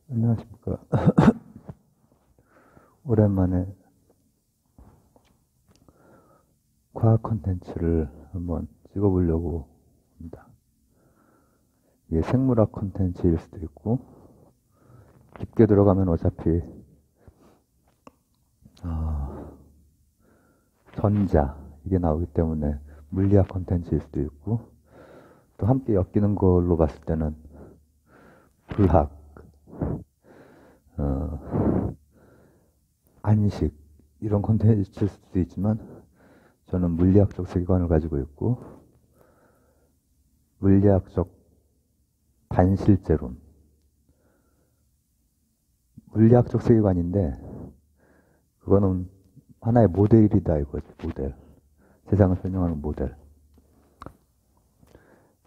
안녕하십니까. 오랜만에 과학 콘텐츠를 한번 찍어보려고 합니다. 이게 생물학 콘텐츠일 수도 있고, 깊게 들어가면 어차피 전자 이게 나오기 때문에 물리학 콘텐츠일 수도 있고, 또 함께 엮이는 걸로 봤을 때는 불학, 안식 이런 콘텐츠일 수도 있지만, 저는 물리학적 세계관을 가지고 있고, 물리학적 반실제론, 물리학적 세계관인데 그거는 하나의 모델이다 이거지. 모델, 세상을 설명하는 모델.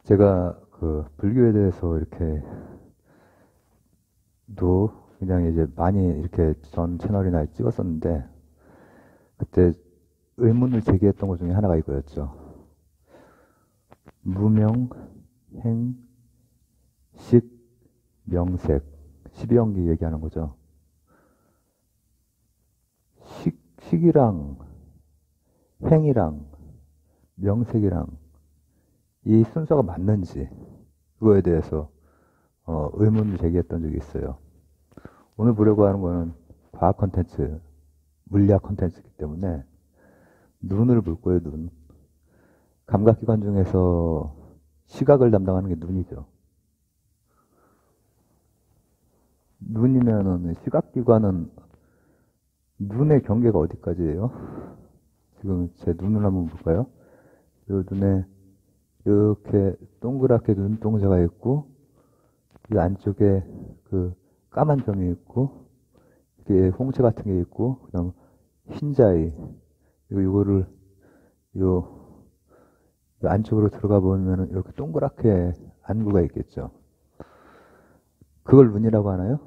제가 그 불교에 대해서 이렇게 도 그냥 이제 많이 이렇게 전 채널이나 찍었었는데, 그때 의문을 제기했던 것 중에 하나가 이거였죠. 무명, 행, 식, 명색, 12연기 얘기하는 거죠. 식이랑 행이랑 명색이랑 이 순서가 맞는지 그거에 대해서 의문을 제기했던 적이 있어요. 오늘 보려고 하는 거는 과학 콘텐츠, 물리학 콘텐츠이기 때문에 눈을 볼 거예요. 눈. 감각기관 중에서 시각을 담당하는 게 눈이죠. 눈이면은 시각기관은 눈의 경계가 어디까지예요? 지금 제 눈을 한번 볼까요? 이 눈에 이렇게 동그랗게 눈동자가 있고, 이 안쪽에 그 까만 점이 있고, 이게 홍채 같은 게 있고, 그다음 흰자위, 이거를 요 안쪽으로 들어가 보면 이렇게 동그랗게 안구가 있겠죠. 그걸 눈이라고 하나요?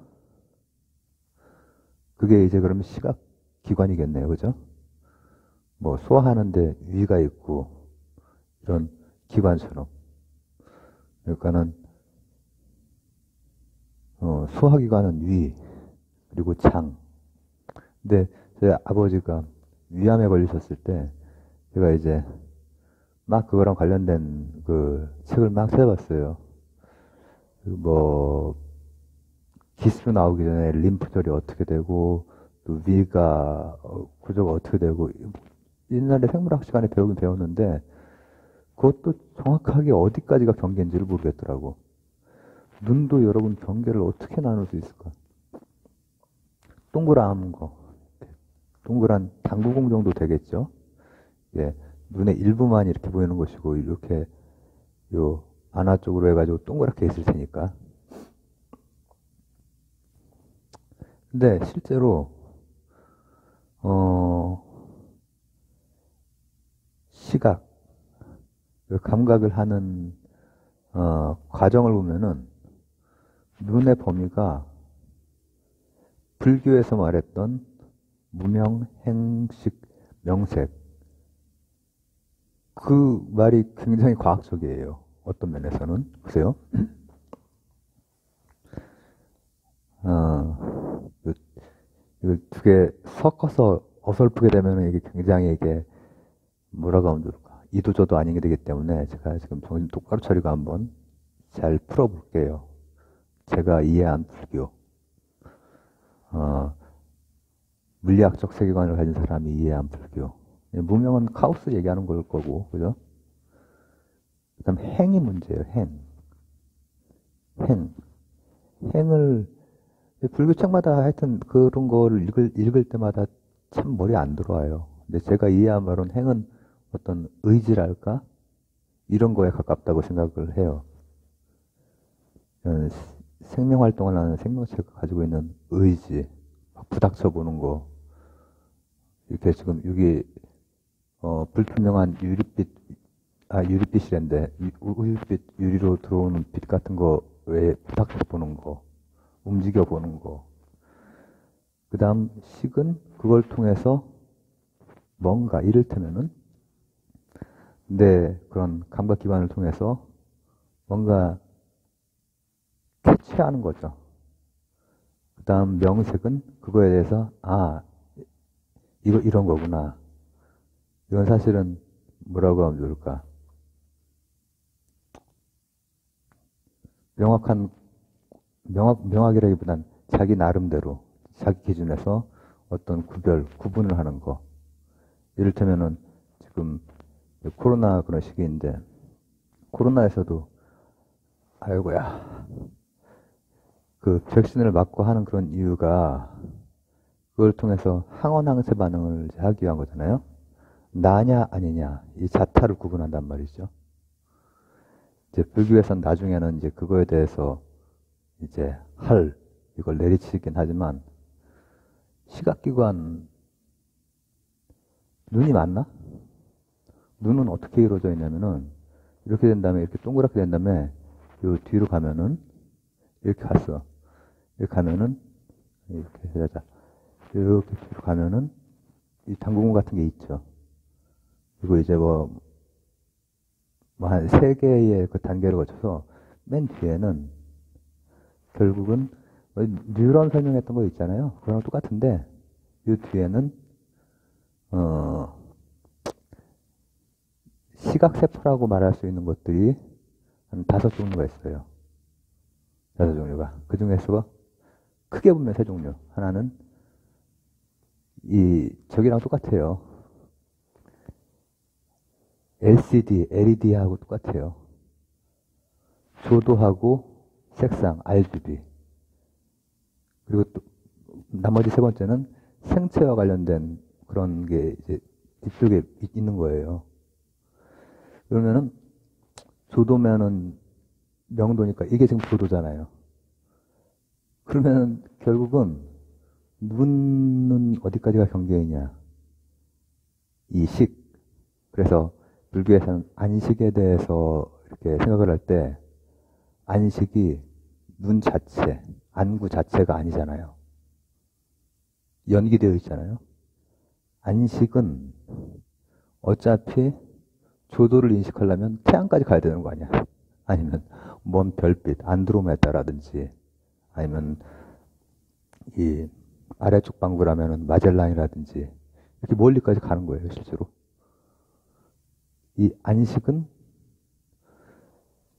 그게 이제 그러면 시각 기관이겠네요, 그죠? 뭐 소화하는데 위가 있고 이런 기관처럼. 그러니까는 소화기관은 위, 그리고 장. 근데 제 아버지가 위암에 걸리셨을 때 제가 이제 막 그거랑 관련된 그 책을 막 찾아봤어요. 뭐 기스 나오기 전에 림프절이 어떻게 되고, 또 위가 구조가 어떻게 되고, 옛날에 생물학 시간에 배우긴 배웠는데 그것도 정확하게 어디까지가 경계인지를 모르겠더라고. 눈도 여러분 경계를 어떻게 나눌 수 있을까? 동그란 거, 동그란 당구공 정도 되겠죠? 예, 눈의 일부만 이렇게 보이는 것이고, 이렇게 요 안아 쪽으로 해가지고 동그랗게 있을 테니까. 근데 실제로 시각, 그 감각을 하는 과정을 보면은 눈의 범위가 불교에서 말했던 무명, 행식, 명색, 그 말이 굉장히 과학적이에요. 어떤 면에서는. 보세요. 이걸 두 개 섞어서 어설프게 되면 이게 굉장히 이게 뭐라고 하면 좋을까? 이도저도 아닌 게 되기 때문에 제가 지금 정신 똑바로 차리고 한번 잘 풀어볼게요. 제가 이해한 불교. 물리학적 세계관을 가진 사람이 이해한 불교. 무명은 카오스 얘기하는 걸 거고, 그죠? 그 다음 행이 문제예요, 행. 행. 행을, 불교 책마다 하여튼 그런 거를 읽을 때마다 참 머리에 안 들어와요. 근데 제가 이해한 바로는 행은 어떤 의지랄까? 이런 거에 가깝다고 생각을 해요. 생명 활동을 하는 생명체가 가지고 있는 의지, 막 부닥쳐 보는 거. 이렇게 지금 여기 불투명한 유리빛이란데 유리빛 유리로 들어오는 빛 같은 거에 부닥쳐 보는 거, 움직여 보는 거. 그 다음 식은 그걸 통해서 뭔가 이를테면은 내 그런 감각 기관을 통해서 뭔가 캐치하는 거죠. 그 다음 명색은 그거에 대해서, 이거 이런 거구나. 이건 사실은 뭐라고 하면 좋을까? 명확이라기보단 자기 나름대로, 자기 기준에서 어떤 구분을 하는 거. 이를테면은 지금 코로나 그런 시기인데, 코로나에서도, 아이고야. 그 백신을 맞고 하는 그런 이유가 그걸 통해서 항원 항체 반응을 하기 위한 거잖아요. 나냐 아니냐 이 자타를 구분한단 말이죠. 이제 불교에서는 나중에는 이제 그거에 대해서 이제 이걸 내리치긴 하지만 시각기관 눈이 맞나? 눈은 어떻게 이루어져 있냐면은 이렇게 된 다음에 이렇게 동그랗게 된 다음에 요 뒤로 가면은 이렇게 갔어. 이렇게 가면은 이렇게 해자. 이렇게 뒤로 가면은 이 당구공 같은 게 있죠. 그리고 이제 뭐 한 3개의 그 단계를 거쳐서 맨 뒤에는 결국은 뉴런 설명했던 거 있잖아요. 그거랑 똑같은데 이 뒤에는 시각세포라고 말할 수 있는 것들이 한 5종류가 있어요. 5종류가. 그 중에서 크게 보면 3종류. 하나는 저기랑 똑같아요. LCD, LED하고 똑같아요. 조도하고 색상, RGB. 그리고 또 나머지 3번째는 생체와 관련된 그런 게 이제 뒤쪽에 있는 거예요. 그러면은 조도면은 명도니까 이게 지금 조도잖아요. 그러면 결국은 눈은 어디까지가 경계이냐? 이 식. 그래서 불교에서는 안식에 대해서 이렇게 생각을 할 때 안식이 눈 자체, 안구 자체가 아니잖아요. 연기되어 있잖아요. 안식은 어차피 조도를 인식하려면 태양까지 가야 되는 거 아니야? 아니면 먼 별빛, 안드로메다라든지 아니면 이 아래쪽 방구라면은 마젤란이라든지 이렇게 멀리까지 가는 거예요, 실제로. 이 안식은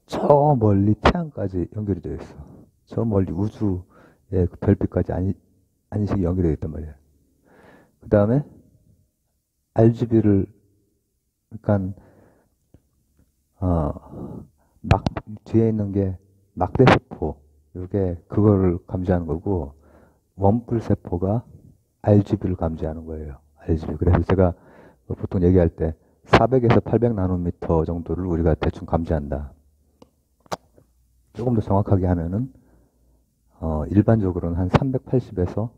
저 멀리 태양까지 연결이 되어 있어. 저 멀리 우주의 그 별빛까지 안식이 연결되어 있단 말이에요. 그 다음에 RGB를 그러니까 뒤에 있는 게 막대세포, 이게 그거를 감지하는 거고 원뿔세포가 RGB를 감지하는 거예요. RGB. 그래서 제가 보통 얘기할 때 400에서 800 나노미터 정도를 우리가 대충 감지한다. 조금 더 정확하게 하면은 일반적으로는 한 380에서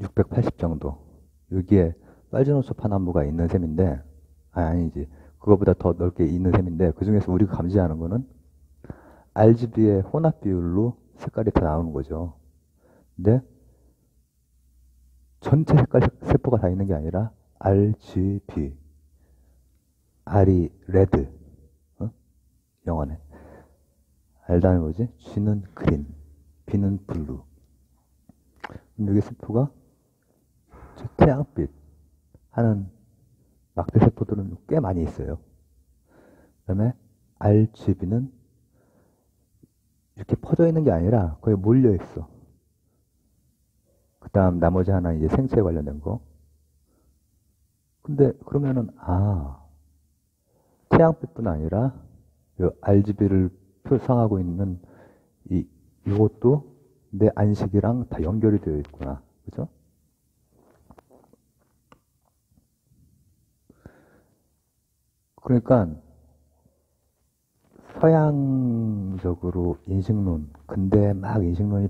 680 정도. 여기에 빨주노초파나무가 있는 셈인데, 아니지. 그거보다 더 넓게 있는 셈인데, 그 중에서 우리가 감지하는 거는 RGB의 혼합 비율로 색깔이 다 나오는 거죠. 근데 전체 색깔 세포가 다 있는 게 아니라 RGB. R이 레드. 영어네. R 다음에 뭐지? G는 그린, B는 블루. 여기 세포가 태양빛 하는 막대세포들은 꽤 많이 있어요. 그 다음에 RGB는 이렇게 퍼져 있는 게 아니라 거의 몰려 있어. 그 다음 나머지 하나 이제 생체에 관련된 거. 근데 그러면은 태양빛뿐 아니라 이 RGB를 표상하고 있는 이것도 내 안식이랑 다 연결이 되어 있구나. 그죠? 그러니까 서양적으로 인식론, 근대 막 인식론이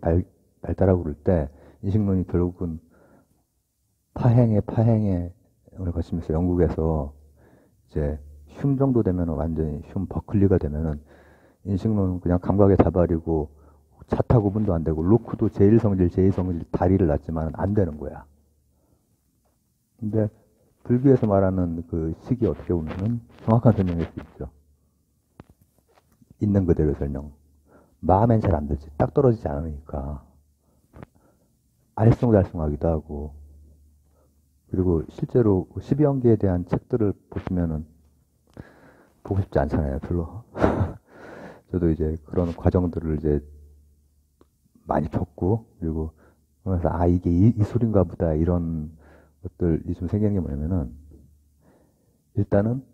발달하고 그럴 때 인식론이 결국은 파행에 거치면서 영국에서 이제 흉 정도 되면 완전히 흉 버클리가 되면은 인식론은 그냥 감각에 다발이고 자타 구분도 안 되고 로크도 제1성질, 제2성질 다리를 놨지만 안 되는 거야. 근데 불교에서 말하는 그 식이 어떻게 보면은 정확한 설명일 수 있죠. 있는 그대로 설명. 마음엔 잘 안 되지. 딱 떨어지지 않으니까. 알쏭달쏭하기도 하고, 그리고 실제로 12연기에 대한 책들을 보시면은 보고 싶지 않잖아요, 별로. 저도 이제 그런 과정들을 이제 많이 겪고, 그리고 그러면서 이게 이 소린가 보다 이런 것들이 좀 생기는 게 뭐냐면은, 일단은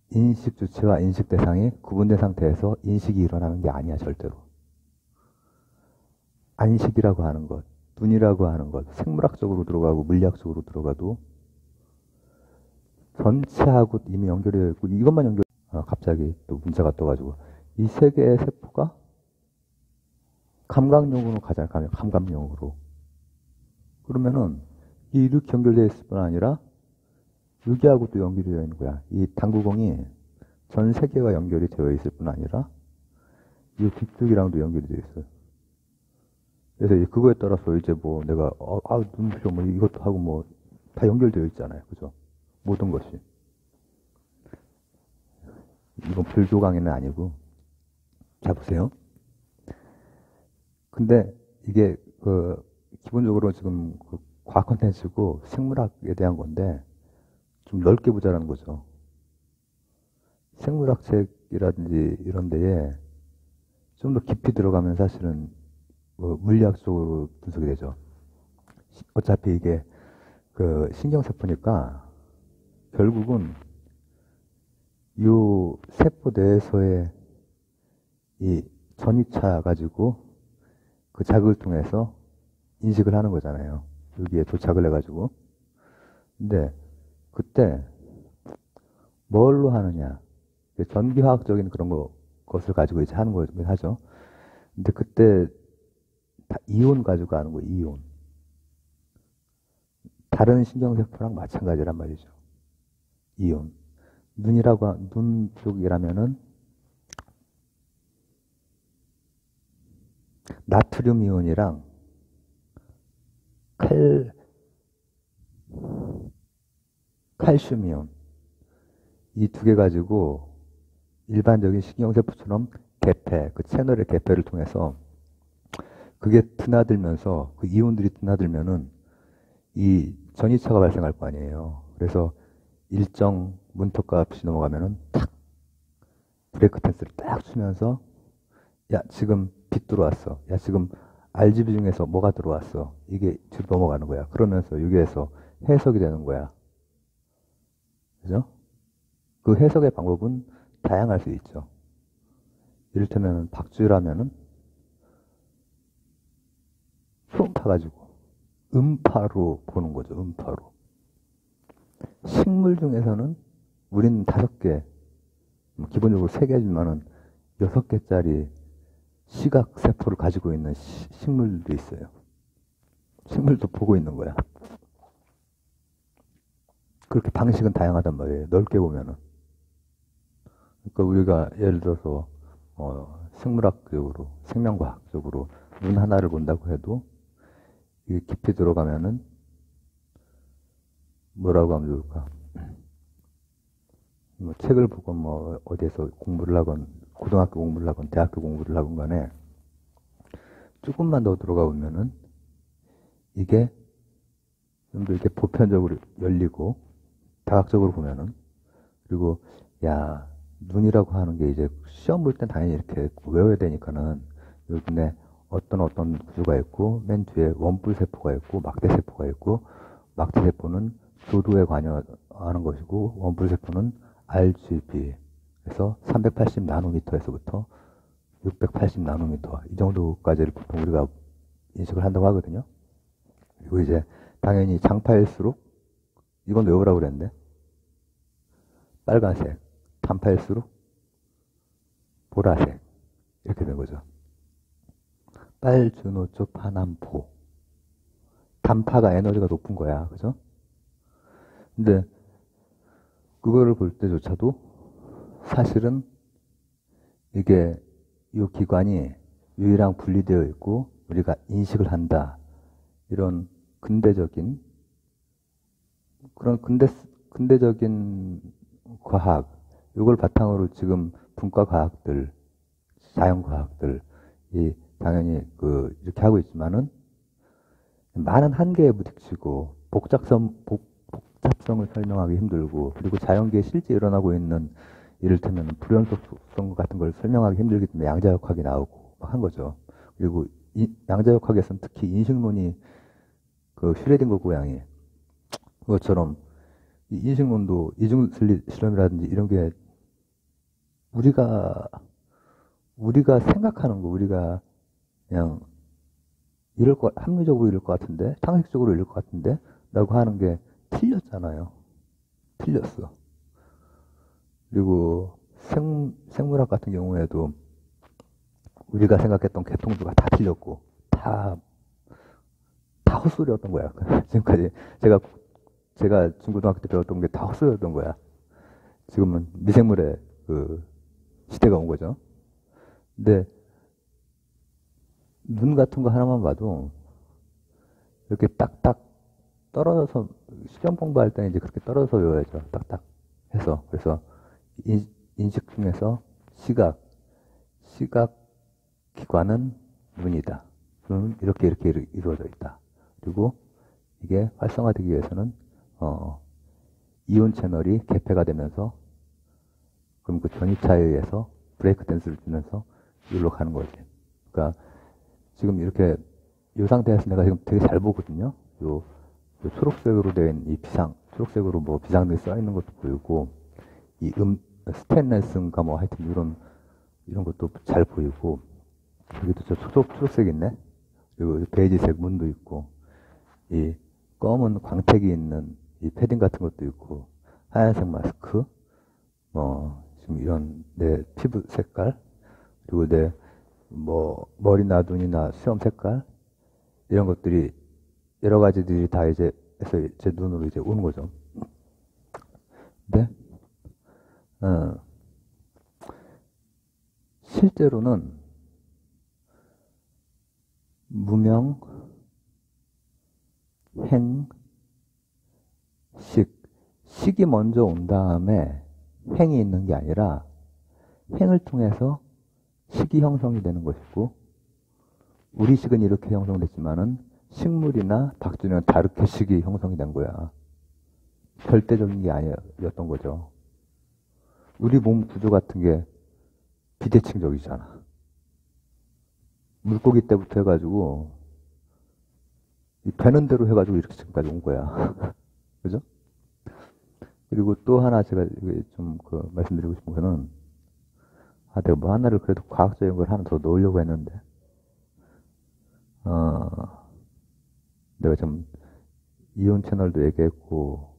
인식 주체와 인식 대상이 구분된 상태에서 인식이 일어나는 게 아니야, 절대로. 안식이라고 하는 것, 눈이라고 하는 것, 생물학적으로 들어가고 물리학적으로 들어가도 전체하고 이미 연결이 되어 있고, 이것만 갑자기 또 문자가 떠가지고, 이 세 개의 세포가 감각용으로 가잖아요, 감각용으로. 그러면은, 이렇게 연결되어 있을 뿐 아니라, 여기하고 또 연결이 되어 있는 거야. 이 당구공이 전 세계와 연결이 되어 있을 뿐 아니라, 이 뒤쪽이랑도 연결이 되어 있어요. 그래서 그거에 따라서 이제 뭐 내가, 눈부셔, 뭐 이것도 하고 뭐, 다 연결되어 있잖아요. 그죠? 모든 것이. 이건 불교 강의는 아니고. 자, 보세요. 근데 이게, 기본적으로 지금 과학 콘텐츠고 생물학에 대한 건데, 좀 넓게 보자라는 거죠. 생물학 책이라든지 이런 데에 좀 더 깊이 들어가면 사실은 물리학적으로 분석이 되죠. 어차피 이게 신경세포니까 결국은 이 세포 내에서의 이 전이차 가지고 그 자극을 통해서 인식을 하는 거잖아요. 여기에 도착을 해가지고. 근데 그때 뭘로 하느냐. 전기화학적인 그런 것을 가지고 이제 하는 거긴 하죠. 근데 그때 다 이온 가지고 하는 거예요, 이온. 다른 신경세포랑 마찬가지란 말이죠. 이온. 눈 쪽이라면은 나트륨 이온이랑 칼슘 이온. 이 두 개 가지고 일반적인 신경세포처럼 그 채널의 개폐를 통해서 그게 드나들면서 그 이온들이 드나들면은 이 전이차가 발생할 거 아니에요. 그래서 일정 문턱값이 넘어가면은 탁 브레이크 댄스를 딱 주면서 야 지금 빛 들어왔어. 야 지금 RGB 중에서 뭐가 들어왔어. 이게 뒤로 넘어가는 거야. 그러면서 여기에서 해석이 되는 거야. 그죠? 그 해석의 방법은 다양할 수 있죠. 이를테면 박쥐라면은 소음 타가지고 음파로 보는 거죠. 음파로. 식물 중에서는 우리는 5개, 기본적으로 3개지만은 6개짜리 시각 세포를 가지고 있는 식물도 있어요. 식물도 보고 있는 거야. 그렇게 방식은 다양하단 말이에요. 넓게 보면은. 그러니까 우리가 예를 들어서 생물학적으로, 생명과학적으로 눈 하나를 본다고 해도 이게 깊이 들어가면은 뭐라고 하면 좋을까? 뭐 책을 보건 뭐 어디에서 공부를 하건 고등학교 공부를 하건 대학교 공부를 하건 간에 조금만 더 들어가 보면은 이게 좀 더 이렇게 보편적으로 열리고 다각적으로 보면은 그리고 야 눈이라고 하는 게 이제 시험 볼 땐 당연히 이렇게 외워야 되니까는 여기 눈에 어떤 구조가 있고 맨 뒤에 원뿔 세포가 있고 막대 세포가 있고 막대 세포는 조도에 관여하는 것이고 원뿔 세포는 RGB 그래서 380 나노미터에서부터 680 나노미터 이 정도까지를 보통 우리가 인식을 한다고 하거든요. 그리고 이제 당연히 장파일수록 이건 외우라고 그랬는데 빨간색, 단파일수록 보라색 이렇게 된 거죠. 빨주노초 파남포 단파가 에너지가 높은 거야. 그죠? 근데 그거를 볼 때조차도 사실은 이게 이 기관이 유일랑 분리되어 있고 우리가 인식을 한다. 이런 근대적인 그런 근대적인 과학 이걸 바탕으로 지금 분과과학들, 자연과학들, 이 당연히 이렇게 하고 있지만은 많은 한계에 부딪히고 복잡성을 설명하기 힘들고, 그리고 자연계에 실제 일어나고 있는 이를테면 불연속성 같은 걸 설명하기 힘들기 때문에 양자역학이 나오고 막 한 거죠. 그리고 양자역학에서는 특히 인식론이 슈레딩거 고양이 그것처럼 이 인식론도 이중슬릿 실험이라든지 이런 게 우리가 생각하는 거, 우리가 그냥 합리적으로 이럴 것 같은데, 상식적으로 이럴 것 같은데 라고 하는 게 틀렸잖아요. 틀렸어. 그리고 생물학 같은 경우에도 우리가 생각했던 개통수가 다 틀렸고 다 헛소리였던 거야. 지금까지 제가 중고등학교 때 배웠던 게 다 헛소리였던 거야. 지금은 미생물의 시대가 온 거죠. 근데 눈 같은 거 하나만 봐도 이렇게 딱딱 떨어져서, 시험 공부할 때는 이제 그렇게 떨어져서 외워야죠. 딱딱 해서. 그래서 인식 중에서 시각 기관은 눈이다. 눈은 이렇게 이루어져 있다. 그리고 이게 활성화되기 위해서는 이온 채널이 개폐가 되면서, 그럼 그 전이차에 의해서 브레이크 댄스를 주면서 이리로 가는 거지. 그러니까 지금 이렇게 이 상태에서 내가 지금 되게 잘 보거든요. 요 초록색으로 된 이 초록색으로 뭐 비상등이 써 있는 것도 보이고, 이 스테인레스인가 뭐 하여튼 이런 것도 잘 보이고, 여기도 저 초록색 있네. 그리고 베이지색 문도 있고, 이 검은 광택이 있는 이 패딩 같은 것도 있고, 하얀색 마스크, 지금 이런 내 피부 색깔, 그리고 내 머리나 눈이나 수염 색깔, 이런 것들이 여러 가지들이 다 이제 해서 제 눈으로 이제 오는 거죠. 근데 실제로는 무명, 행, 식이 먼저 온 다음에 행이 있는 게 아니라 행을 통해서 식이 형성이 되는 것이고, 우리 식은 이렇게 형성됐지만은 식물이나 박쥐는 다르게 식이 형성이 된 거야. 절대적인 게 아니었던 거죠. 우리 몸 구조 같은 게 비대칭적이잖아. 물고기 때부터 해가지고 되는 대로 해가지고 이렇게 지금까지 온 거야. 그죠? 그리고 또 하나 제가 좀 말씀드리고 싶은 거는, 내가 뭐 하나를 그래도 과학적인 걸 하나 더 넣으려고 했는데, 내가 좀 이온 채널도 얘기했고,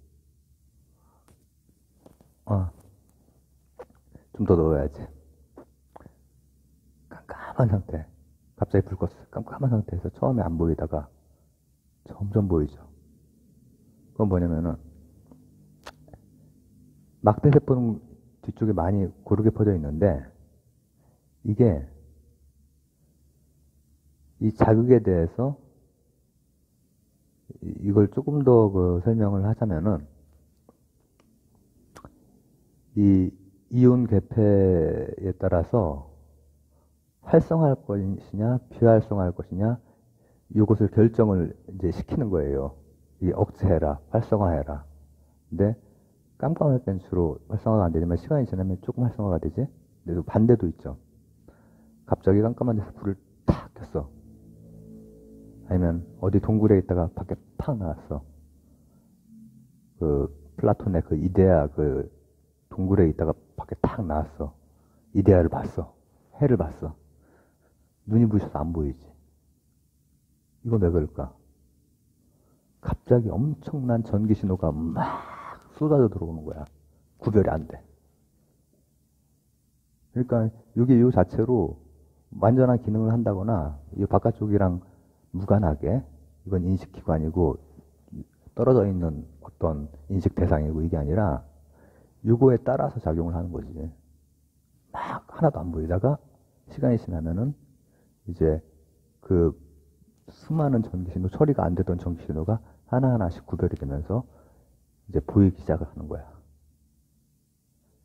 좀 더 넣어야지. 깜깜한 상태. 갑자기 불 껐어. 깜깜한 상태에서 처음에 안 보이다가 점점 보이죠. 그건 뭐냐면은, 막대세포는 뒤쪽에 많이 고르게 퍼져 있는데, 이게 이 자극에 대해서 이걸 조금 더 설명을 하자면은, 이 이온 개폐에 따라서 활성화할 것이냐 비활성화할 것이냐, 이것을 결정을 이제 시키는 거예요. 이 억제해라, 활성화해라. 근데 깜깜할 땐 주로 활성화가 안 되지만 시간이 지나면 조금 활성화가 되지. 근데 또 반대도 있죠. 갑자기 깜깜한 데서 불을 탁 켰어. 아니면 어디 동굴에 있다가 밖에 팍 나왔어. 플라톤의 이데아 동굴에 있다가 밖에 탁 나왔어. 이데아를 봤어. 해를 봤어. 눈이 부셔서 안 보이지. 이거 왜 그럴까? 갑자기 엄청난 전기 신호가 막 쏟아져 들어오는 거야. 구별이 안 돼. 그러니까 이게 이 자체로 완전한 기능을 한다거나, 이 바깥쪽이랑 무관하게, 이건 인식기관이고 떨어져 있는 어떤 인식 대상이고, 이게 아니라 요거에 따라서 작용을 하는 거지. 막 하나도 안 보이다가 시간이 지나면은 이제 수많은 전기신호, 처리가 안 되던 전기신호가 하나하나씩 구별이 되면서 이제 보이기 시작을 하는 거야.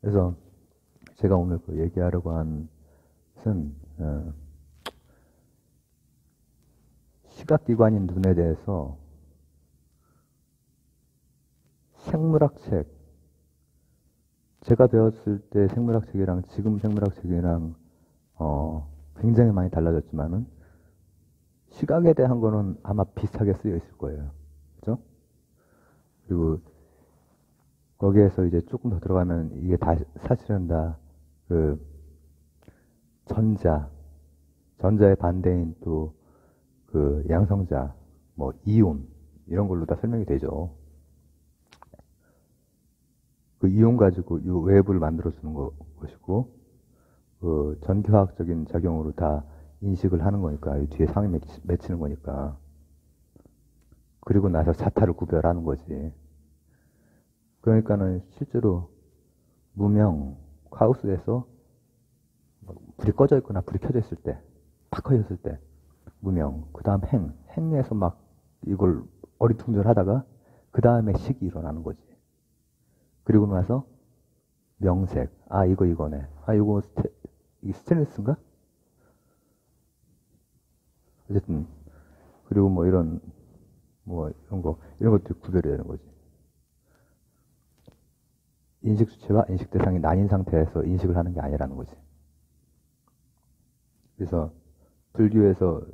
그래서 제가 오늘 얘기하려고 한 것은, 시각기관인 눈에 대해서 생물학책, 제가 배웠을 때 생물학책이랑 지금 생물학책이랑 굉장히 많이 달라졌지만은 시각에 대한 거는 아마 비슷하게 쓰여 있을 거예요. 그죠? 그리고 거기에서 이제 조금 더 들어가면 이게 다 사실은 다 그 전자의 반대인 또 그 양성자, 뭐 이온 이런 걸로 다 설명이 되죠. 그 이온 가지고 이 웹을 만들어 주는 것이고 그 전기화학적인 작용으로 다 인식을 하는 거니까 이 뒤에 상이 맺히는 거니까 그리고 나서 자타를 구별하는 거지. 그러니까는 실제로 무명 카우스에서 불이 꺼져 있거나 불이 켜져 있을 때, 팍 꺼졌을 때 무명, 그 다음 행에서 막 이걸 어리둥절하다가 그 다음에 식이 일어나는 거지. 그리고 나서 명색, 아 이거네, 아 이거 이게 스테인리스인가? 어쨌든 그리고 뭐 이런 것들이 구별이 되는 거지. 인식 주체와 인식 대상이 나뉜 상태에서 인식을 하는 게 아니라는 거지. 그래서 불교에서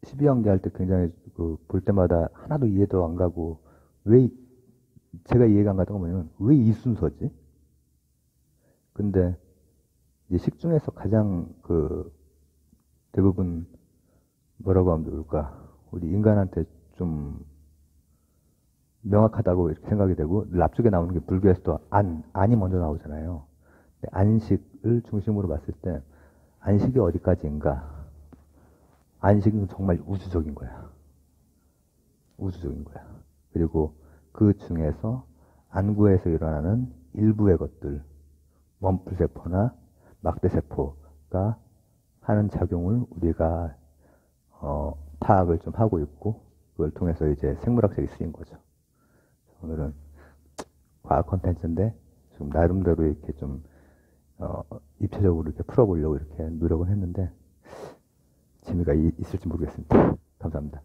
12연계 할 때 굉장히 볼 때마다 하나도 이해도 안 가고 제가 이해가 안 가던 건 뭐냐면 왜 이 순서지? 근데 이제 식 중에서 가장 대부분 뭐라고 하면 좋을까? 우리 인간한테 좀 명확하다고 이렇게 생각이 되고 앞쪽에 나오는 게 불교에서도 안이 먼저 나오잖아요. 안식을 중심으로 봤을 때 안식이 어디까지인가? 안식은 정말 우주적인 거야. 우주적인 거야. 그리고 그 중에서 안구에서 일어나는 일부의 것들, 원뿔세포나 막대세포가 하는 작용을 우리가 파악을 좀 하고 있고 그걸 통해서 이제 생물학적이 쓰인 거죠. 오늘은 과학 콘텐츠인데 좀 나름대로 이렇게 좀 입체적으로 이렇게 풀어보려고 이렇게 노력을 했는데 재미가 있을지 모르겠습니다. 감사합니다.